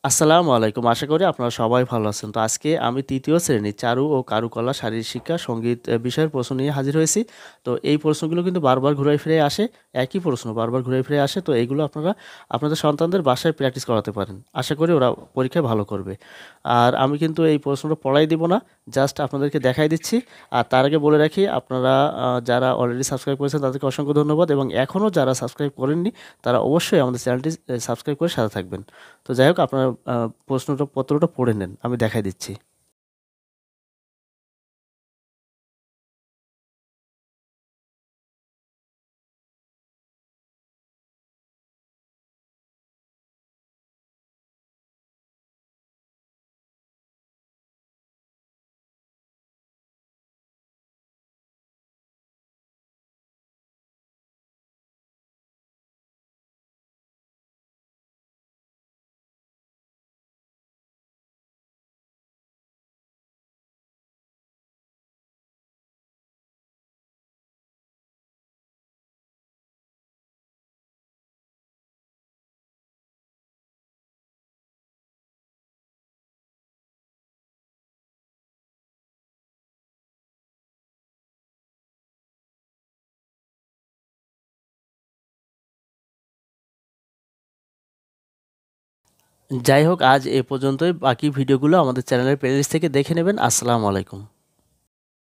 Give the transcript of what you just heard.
আসসালামু আলাইকুম। আশা করি আপনারা সবাই ভালো আছেন। তো আজকে আমি ৩য় শ্রেণীর চারু ও কারুকলা, শারীরিক শিক্ষা, সঙ্গীত বিষয়ের প্রশ্ন নিয়ে হাজির হয়েছি। তো এই প্রশ্নগুলো কিন্তু বারবার ঘুরায় ফিরে আসে। একই প্রশ্ন বারবার ঘুরে ফিরে আসে। তো এইগুলো আপনারা আপনাদের সন্তানদের বাসায় প্র্যাকটিস করাতে পারেন। আশা করি ওরা পরীক্ষায় ভালো করবে। আর আমি কিন্তু এই প্রশ্নটা পড়াই দিব না। জাস্ট আপনাদেরকে দেখাই দিচ্ছি। আর তার আগে বলে রাখি আপনারা যারা অলরেডি সাবস্ক্রাইব করেছেন তাদেরকে অসংখ্য ধন্যবাদ এবং এখনও যারা সাবস্ক্রাইব করেননি তারা অবশ্যই আমাদের চ্যানেলটি সাবস্ক্রাইব করে সাথে থাকবেন। তো যাই হোক আপনারা পত্রটা পড়ে নেন। আমি দেখাই দিচ্ছি। যাই হোক আজ এ পর্যন্তই। বাকি ভিডিওগুলো আমাদের চ্যানেলের প্লেলিস্ট থেকে দেখে নেবেন। আসসালামু আলাইকুম।